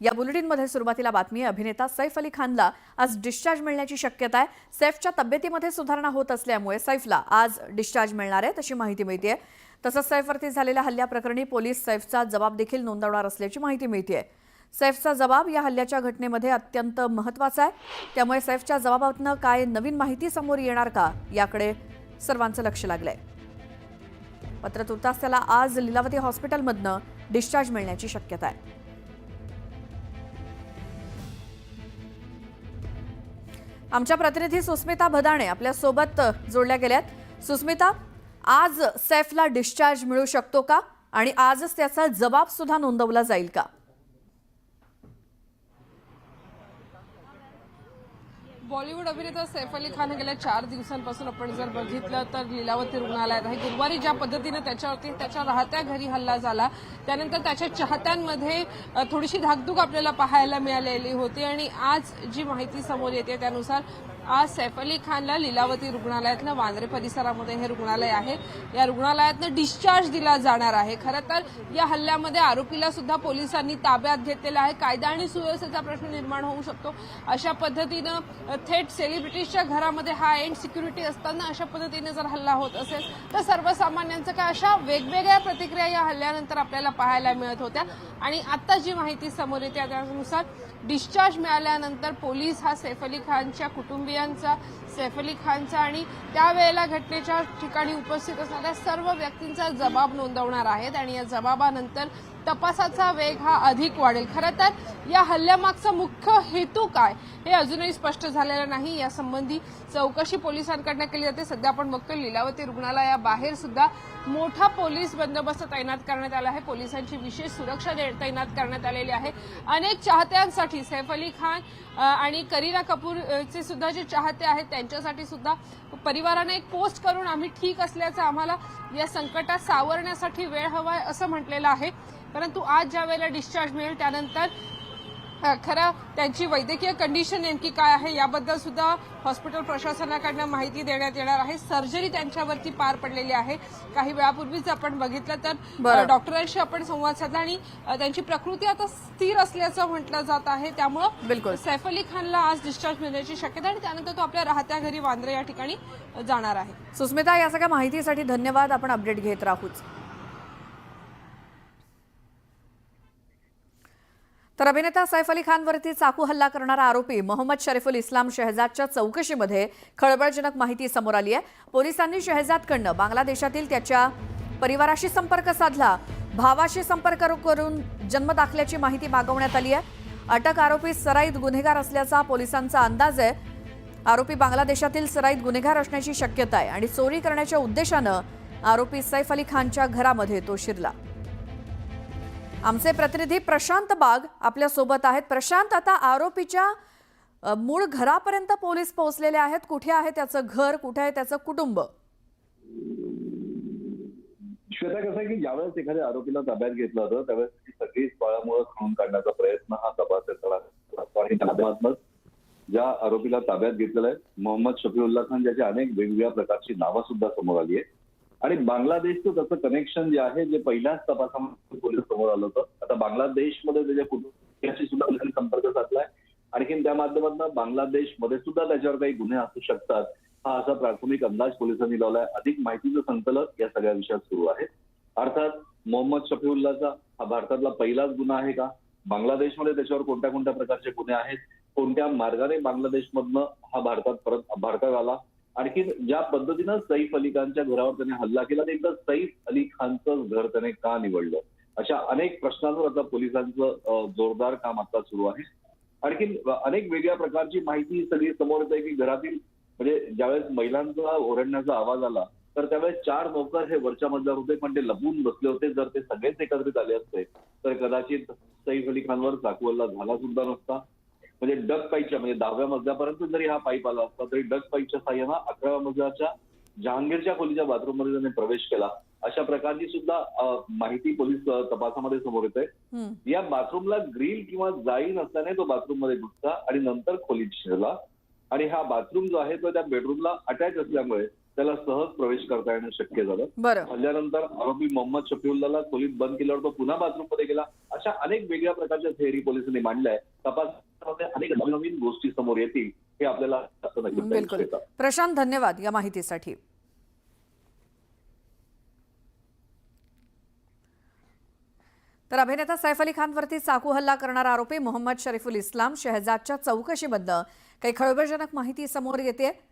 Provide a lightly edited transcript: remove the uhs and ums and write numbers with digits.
या बुलेटिनमध्ये सुरुवातीला बातमी आहे, अभिनेता सैफ अली खानला आज डिस्चार्ज मिळण्याची शक्यता आहे। सैफच्या तब्येतीमध्ये सुधारणा होत असल्यामुळे सैफला आज डिस्चार्ज मिळणार आहे अशी माहिती मिळते आहे। तसंच सैफवरती झालेल्या हल्ल्याप्रकरणी पोलीस सैफचा जबाब देखील नोंदवणार असल्याची माहिती मिळते आहे। सैफचा जबाब या हल्ल्याच्या घटनेमध्ये अत्यंत महत्त्वाचा आहे, त्यामुळे सैफच्या जबाबातून काय नवीन माहिती समोर येणार का याकडे सर्वांचं लक्ष लागलंय। मात्र तुर्तास त्याला आज लीलावती हॉस्पिटलमधनं डिस्चार्ज मिळण्याची शक्यता आहे। आमच्या प्रतिनिधी सुस्मिता भदाणे आपल्या सोबत जोडल्या गेल्यात। सुस्मिता, आज सैफला डिस्चार्ज मिळू शकतो का आणि आजच त्याचा जबाब सुद्धा नोंदवला जाईल का? बॉलिवूड अभिनेता सैफ अली खान गेल्या 4 दिवसांपासून आपण जर बघितलं तर लीलावती रुग्णालयात आहे। गुरुवारी ज्या पद्धतीने त्याच्या राहत्या घरी हल्ला झाला त्यानंतर त्याच्या चाहत्यांमध्ये थोडीशी धाकधूक आपल्याला पाहायला मिळालेली होती आणि आज जी माहिती समोर येते त्यानुसार आज सैफ अली खानला लीलावती रुग्णालयातलं वांद्रे परिसरामध्ये हे रुग्णालय आहे, या रुग्णालयातनं डिस्चार्ज दिला जाणार आहे। खरं तर या हल्ल्यामध्ये आरोपीला सुद्धा पोलिसांनी ताब्यात घेतलेला आहे। कायदा आणि सुव्यवस्थेचा प्रश्न निर्माण होऊ शकतो अशा पद्धतीनं थेट सेलिब्रिटीजच्या घरामध्ये हाय एंड सिक्युरिटी असताना अशा पद्धतीने जर हल्ला होत असेल तर सर्वसामान्यांचं काय अशा वेगवेगळ्या प्रतिक्रिया या हल्ल्यानंतर आपल्याला पाहायला मिळत होत्या आणि आता जी माहिती समोर येते त्यानुसार डिस्चार्ज मिळाल्यानंतर पोलीस हा सैफ अली खानच्या कुटुंबियांचा, सैफ अली खानचा आणि त्यावेळेला घटनेच्या ठिकाणी उपस्थित असणाऱ्या सर्व व्यक्तींचा जबाब नोंदवणार आहेत आणि या जबाबानंतर तपासाचा वेग हा अधिक वाढेल। खरं तर या हल्ल्यामागचा मुख्य हेतू काय हे अजूनही स्पष्ट झालेलं नाही। यासंबंधी चौकशी पोलिसांकडून केली जाते। सध्या आपण बघतोय लीलावती रुग्णालयाबाहेर सुद्धा मोठा पोलीस बंदोबस्त तैनात करण्यात आला आहे। पोलिसांची विशेष सुरक्षा तैनात करण्यात आलेली आहे। अनेक चाहत्यांसाठी सैफ अली खान आणि करीना कपूरचे सुद्धा जे चाहते आहेत त्यांच्यासाठी सुद्धा परिवाराने एक पोस्ट करून आम्ही ठीक असल्याचं, आम्हाला या संकटात सावरण्यासाठी वेळ हवाय असं म्हटलेलं आहे। परंतु आज ज्या वेळेला डिस्चार्ज मिळेल त्यानंतर खरं त्यांची वैद्यकीय कंडिशन नेमकी काय आहे याबद्दल सुद्धा हॉस्पिटल प्रशासनाकडून माहिती देण्यात येणार आहे। सर्जरी त्यांच्यावरती पार पडलेली आहे। काही वेळापूर्वीच आपण बघितलं तर डॉक्टरांशी आपण संवाद साधला आणि त्यांची प्रकृती आता स्थिर असल्याचं म्हटलं जात आहे। त्यामुळे सैफ अली खानला आज डिस्चार्ज मिळण्याची शक्यता आणि त्यानंतर तो आपल्या राहत्या घरी वांद्रे या ठिकाणी जाणार आहे। सुस्मिता, या सगळ्या माहितीसाठी धन्यवाद। आपण अपडेट घेत राहूच। तर अभिनेता सैफ अली खानवरती चाकू हल्ला करणारा आरोपी मोहम्मद शरीफुल इस्लाम शहजादच्या चौकशीमध्ये खळबळजनक माहिती समोर आली आहे। पोलिसांनी शहजादकडनं बांगलादेशातील त्याच्या परिवाराशी संपर्क साधला, भावाशी संपर्क करून जन्मदाखल्याची माहिती मागवण्यात आली आहे। अटक आरोपी सराईत गुन्हेगार असल्याचा पोलिसांचा अंदाज आहे। आरोपी बांगलादेशातील सराईत गुन्हेगार असण्याची शक्यता आहे आणि चोरी करण्याच्या उद्देशानं आरोपी सैफ अली खानच्या घरामध्ये तो शिरला। आमचे प्रतिनिधी प्रशांत बाग आपल्या सोबत आहेत। प्रशांत, आता आरोपीच्या मूळ घरापर्यंत पोलीस पोहोचलेले आहेत। कुठे आहे त्याचं घर, कुठे आहे त्याचं कुटुंब? श्वेता, कसं आहे की ज्यावेळेस एखाद्या आरोपीला ताब्यात घेतलं होतं त्यावेळेस सगळीच बळामुळे खणून काढण्याचा प्रयत्न हा तपासात ज्या आरोपीला ताब्यात घेतलेला आहे मोहम्मद शफीउल्लाह खान, ज्याची अनेक वेगवेगळ्या प्रकारची नावं सुद्धा समोर आली आहे आणि बांगलादेशचं त्याचं कनेक्शन जे आहे जे पहिल्याच तपासामध्ये पोलीस समोर आलं होतं। आता बांगलादेशमध्ये त्याच्या कुटुंबियांशी सुद्धा पोलिसांनी संपर्क साधलाय। आणखीन त्या माध्यमातून बांगलादेशमध्ये सुद्धा त्याच्यावर काही गुन्हे असू शकतात हा असा प्राथमिक अंदाज पोलिसांनी लावलाय। अधिक माहितीचं संकलन या सगळ्या विषयात सुरू आहे। अर्थात मोहम्मद शफीउल्लाहचा हा भारतातला पहिलाच गुन्हा आहे का? बांगलादेशमध्ये त्याच्यावर कोणत्या कोणत्या प्रकारचे गुन्हे आहेत? कोणत्या मार्गाने बांगलादेशमधनं हा भारतात आला? आणखी ज्या पद्धतीनं सैफ अली खानच्या घरावर त्याने हल्ला केला नेमकं सैफ अली खानचं घर त्याने का निवडलं? अशा अनेक प्रश्नांवर आता पोलिसांचं जोरदार काम आता सुरू आहे। आणखी अनेक वेगळ्या प्रकारची माहिती सगळी समोर येते की घरातील म्हणजे ज्यावेळेस महिलांचा ओरडण्याचा आवाज आला तर त्यावेळेस 4 नौकर हे वरच्या मजल्यावर होते पण ते लपून बसले होते। जर ते सगळेच एकत्रित आले असते तर कदाचित सैफ अली खानवर चाकू हल्ला झाला सुद्धा नसता। म्हणजे डग पाईपच्या म्हणजे 10व्या मजल्यापर्यंत जरी हा पाईप आला असता तरी डग पाईपच्या साह्यानं 11व्या मजल्याच्या जहांगीरच्या खोलीच्या बाथरूममध्ये त्याने प्रवेश केला अशा प्रकारची सुद्धा माहिती पोलीस तपासामध्ये समोर येते। या बाथरूमला ग्रिल किंवा जाळी नसल्याने तो बाथरूम मध्ये घुसला आणि नंतर खोलीत शिरला आणि हा बाथरूम जो आहे तो त्या बेडरूमला अटॅच असल्यामुळे त्याला सहज प्रवेश करता येणं शक्य झालं. बरं. हल्ल्यानंतर आरोपी मोहम्मद शफीउल्लाहला खोलीत बंद केल्यावर तो पुन्हा बाथरूममध्ये गेला. अशा अनेक वेगळ्या प्रकारच्या थेअरी पोलिसांनी मांडल्या आहे. तपासामध्ये अनेक नवीन गोष्टी समोर येतील हे आपल्याला असं नक्कीच बिलकुल. येतं. प्रशांत, धन्यवाद या माहितीसाठी. तर अभिनेता सैफ अली खानवरती चाकू हल्ला करणारा आरोपी मोहम्मद शरीफुल इस्लाम शहजादच्या चौकशीबद्दल काही खळबळजनक माहिती समोर येते.